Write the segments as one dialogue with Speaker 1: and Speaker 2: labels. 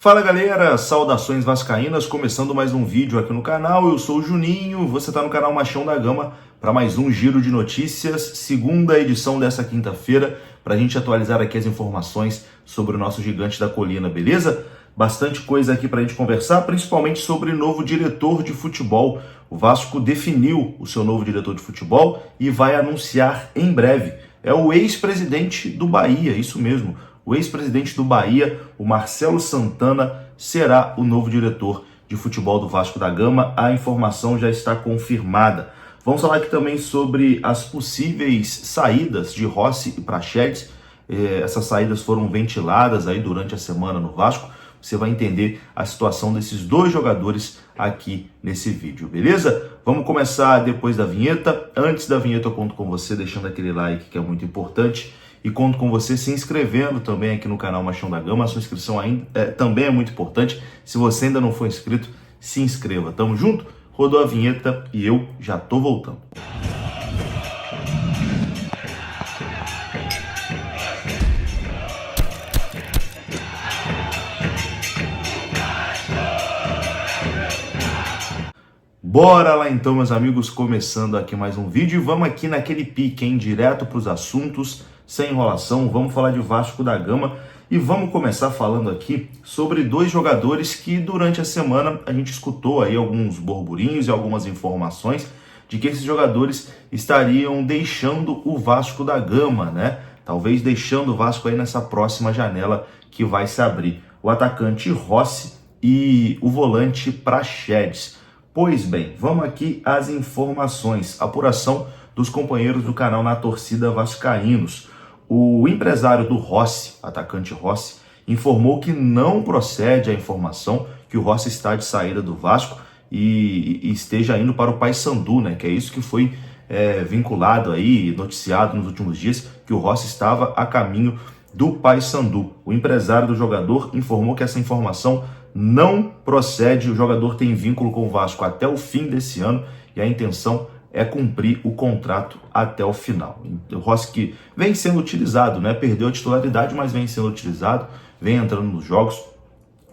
Speaker 1: Fala galera, saudações vascaínas, começando mais um vídeo aqui no canal. Eu sou o Juninho, você está no canal Machão da Gama para mais um giro de notícias, segunda edição dessa quinta-feira, para a gente atualizar aqui as informações sobre o nosso gigante da colina, beleza? Bastante coisa aqui para a gente conversar, principalmente sobre novo diretor de futebol. O Vasco definiu o seu novo diretor de futebol e vai anunciar em breve. É o ex-presidente do Bahia, isso mesmo. O ex-presidente do Bahia, o Marcelo Santana, será o novo diretor de futebol do Vasco da Gama. A informação já está confirmada. Vamos falar aqui também sobre as possíveis saídas de Rossi e Praxedes. Essas saídas foram ventiladas aí durante a semana no Vasco. Você vai entender a situação desses dois jogadores aqui nesse vídeo, beleza? Vamos começar depois da vinheta. Antes da vinheta eu conto com você deixando aquele like que é muito importante. E conto com você se inscrevendo também aqui no canal Machão da Gama. A sua inscrição também é muito importante. Se você ainda não for inscrito, se inscreva. Tamo junto? Rodou a vinheta e eu já tô voltando. Bora lá então, meus amigos, começando aqui mais um vídeo e vamos aqui naquele pique, hein? Direto para os assuntos, sem enrolação. Vamos falar de Vasco da Gama e vamos começar falando aqui sobre dois jogadores que durante a semana a gente escutou aí alguns burburinhos e algumas informações de que esses jogadores estariam deixando o Vasco da Gama, né? Talvez deixando o Vasco aí nessa próxima janela que vai se abrir. O atacante Rossi e o volante Praxedes. Pois bem, vamos aqui às informações, apuração dos companheiros do canal Na Torcida Vascaínos. O empresário do Rossi, atacante Rossi, informou que não procede a informação que o Rossi está de saída do Vasco e esteja indo para o Paysandu, né? Que é isso que foi vinculado aí, noticiado nos últimos dias, que o Rossi estava a caminho do Paysandu. O empresário do jogador informou que essa informação não procede. O jogador tem vínculo com o Vasco até o fim desse ano e a intenção é cumprir o contrato até o final. O Rossi que vem sendo utilizado, né? Perdeu a titularidade, mas vem sendo utilizado, vem entrando nos jogos,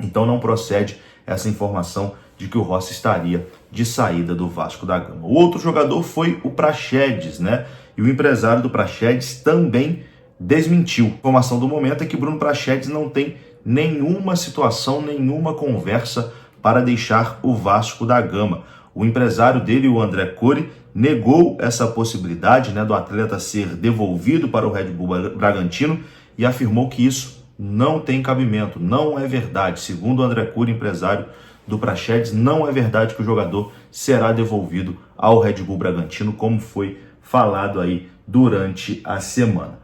Speaker 1: então não procede essa informação de que o Rossi estaria de saída do Vasco da Gama. O outro jogador foi o Praxedes, né? E o empresário do Praxedes também desmentiu. A informação do momento é que Bruno Praxedes não tem nenhuma situação, nenhuma conversa para deixar o Vasco da Gama. O empresário dele, o André Cury, negou essa possibilidade, né, do atleta ser devolvido para o Red Bull Bragantino e afirmou que isso não tem cabimento, não é verdade. Segundo o André Cury, empresário do Praxedes, não é verdade que o jogador será devolvido ao Red Bull Bragantino, como foi falado aí durante a semana.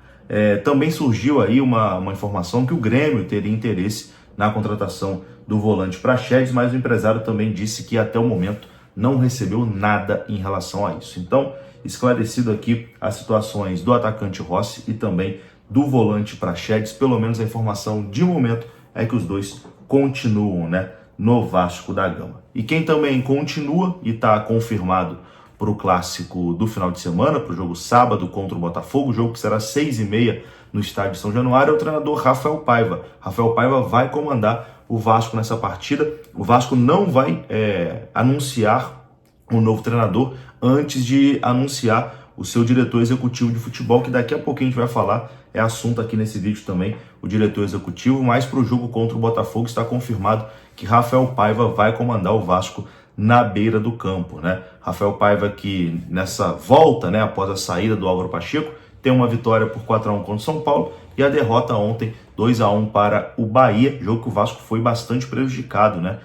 Speaker 1: Também surgiu aí uma informação que o Grêmio teria interesse na contratação do volante Praxedes, mas o empresário também disse que até o momento não recebeu nada em relação a isso. Então, esclarecido aqui as situações do atacante Rossi e também do volante Praxedes, pelo menos a informação de momento é que os dois continuam, né, no Vasco da Gama. E quem também continua e está confirmado para o clássico do final de semana, para o jogo sábado contra o Botafogo, jogo que será 6h30 no estádio de São Januário, é o treinador Rafael Paiva. Rafael Paiva vai comandar o Vasco nessa partida. O Vasco não vai anunciar um novo treinador antes de anunciar o seu diretor executivo de futebol, que daqui a pouquinho a gente vai falar, é assunto aqui nesse vídeo também, o diretor executivo, mas para o jogo contra o Botafogo está confirmado que Rafael Paiva vai comandar o Vasco na beira do campo, né? Rafael Paiva que nessa volta, né, após a saída do Álvaro Pacheco, tem uma vitória por 4-1 contra o São Paulo e a derrota ontem 2-1 para o Bahia, jogo que o Vasco foi bastante prejudicado, né?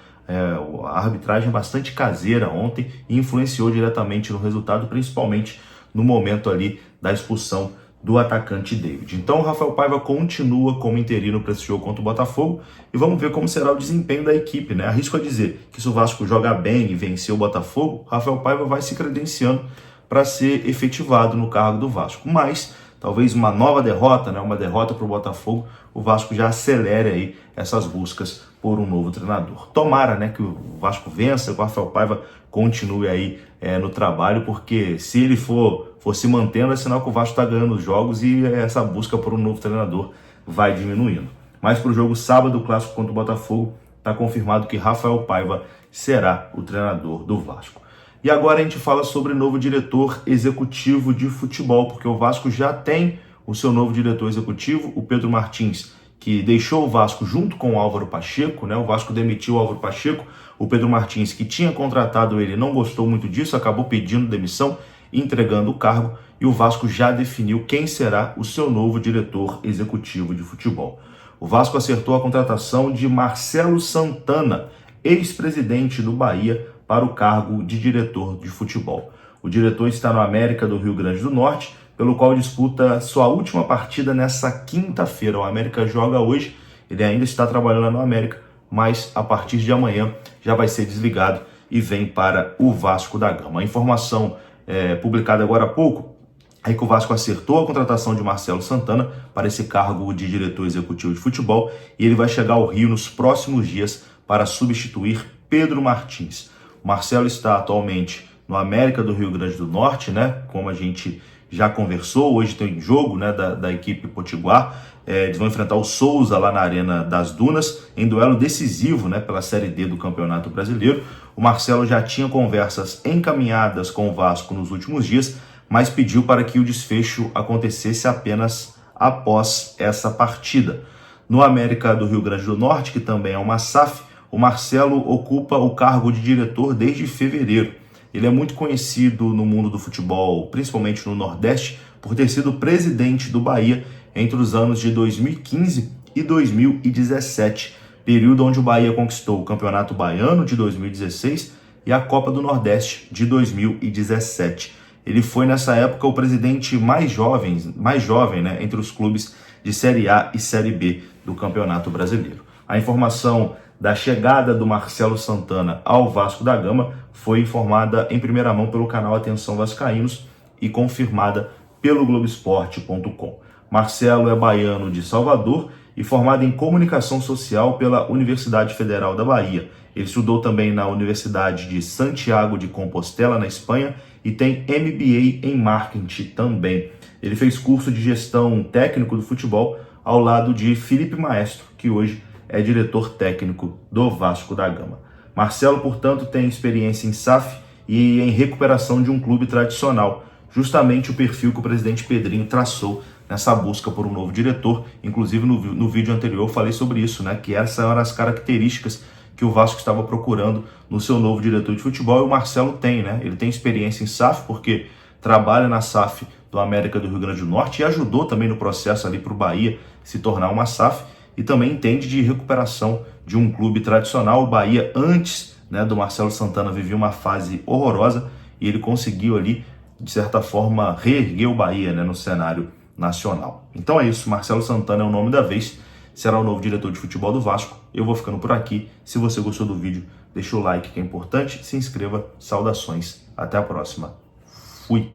Speaker 1: A arbitragem bastante caseira ontem e influenciou diretamente no resultado, principalmente no momento ali da expulsão do atacante David. Então o Rafael Paiva continua como interino para esse jogo contra o Botafogo e vamos ver como será o desempenho da equipe, né? Arrisco a dizer que se o Vasco jogar bem e vencer o Botafogo, Rafael Paiva vai se credenciando para ser efetivado no cargo do Vasco. Mas talvez uma nova derrota, né? Uma derrota para o Botafogo, o Vasco já acelere aí essas buscas por um novo treinador. Tomara, né, que o Vasco vença, que o Rafael Paiva continue aí no trabalho, porque se ele for se mantendo, é sinal que o Vasco está ganhando os jogos e essa busca por um novo treinador vai diminuindo. Mas para o jogo sábado, o clássico contra o Botafogo, está confirmado que Rafael Paiva será o treinador do Vasco. E agora a gente fala sobre novo diretor executivo de futebol, porque o Vasco já tem o seu novo diretor executivo, o Pedro Martins, que deixou o Vasco junto com o Álvaro Pacheco, né? O Vasco demitiu o Álvaro Pacheco, o Pedro Martins, que tinha contratado ele, não gostou muito disso, acabou pedindo demissão, entregando o cargo, e o Vasco já definiu quem será o seu novo diretor executivo de futebol. O Vasco acertou a contratação de Marcelo Santana, ex-presidente do Bahia, para o cargo de diretor de futebol. O diretor está no América do Rio Grande do Norte, pelo qual disputa sua última partida nessa quinta-feira. O América joga hoje, ele ainda está trabalhando no América, mas a partir de amanhã já vai ser desligado e vem para o Vasco da Gama. A informação publicada agora há pouco é que o Vasco acertou a contratação de Marcelo Santana para esse cargo de diretor executivo de futebol e ele vai chegar ao Rio nos próximos dias para substituir Pedro Martins. O Marcelo está atualmente no América do Rio Grande do Norte, né? Como a gente já conversou, hoje tem jogo, né, da equipe potiguar. Eles vão enfrentar o Souza lá na Arena das Dunas, em duelo decisivo, né, pela Série D do Campeonato Brasileiro. O Marcelo já tinha conversas encaminhadas com o Vasco nos últimos dias, mas pediu para que o desfecho acontecesse apenas após essa partida. No América do Rio Grande do Norte, que também é uma SAF, o Marcelo ocupa o cargo de diretor desde fevereiro. Ele é muito conhecido no mundo do futebol, principalmente no Nordeste, por ter sido presidente do Bahia entre os anos de 2015 e 2017, período onde o Bahia conquistou o Campeonato Baiano de 2016 e a Copa do Nordeste de 2017. Ele foi, nessa época, o presidente mais jovem, né, entre os clubes de Série A e Série B do Campeonato Brasileiro. A informação da chegada do Marcelo Santana ao Vasco da Gama foi informada em primeira mão pelo canal Atenção Vascaínos e confirmada pelo Globoesporte.com. Marcelo é baiano de Salvador e formado em Comunicação Social pela Universidade Federal da Bahia. Ele estudou também na Universidade de Santiago de Compostela, na Espanha, e tem MBA em Marketing também. Ele fez curso de gestão técnico do futebol ao lado de Felipe Maestro, que hoje é diretor técnico do Vasco da Gama. Marcelo, portanto, tem experiência em SAF e em recuperação de um clube tradicional, justamente o perfil que o presidente Pedrinho traçou nessa busca por um novo diretor. Inclusive, no vídeo anterior eu falei sobre isso, né? Que essas eram as características que o Vasco estava procurando no seu novo diretor de futebol, e o Marcelo tem, né? Ele tem experiência em SAF, porque trabalha na SAF do América do Rio Grande do Norte e ajudou também no processo ali para o Bahia se tornar uma SAF, e também entende de recuperação de um clube tradicional. O Bahia, antes, né, do Marcelo Santana, vivia uma fase horrorosa e ele conseguiu ali, de certa forma, reerguer o Bahia, né, no cenário nacional. Então é isso, Marcelo Santana é o nome da vez, será o novo diretor de futebol do Vasco. Eu vou ficando por aqui. Se você gostou do vídeo, deixa o like que é importante, se inscreva, saudações, até a próxima. Fui!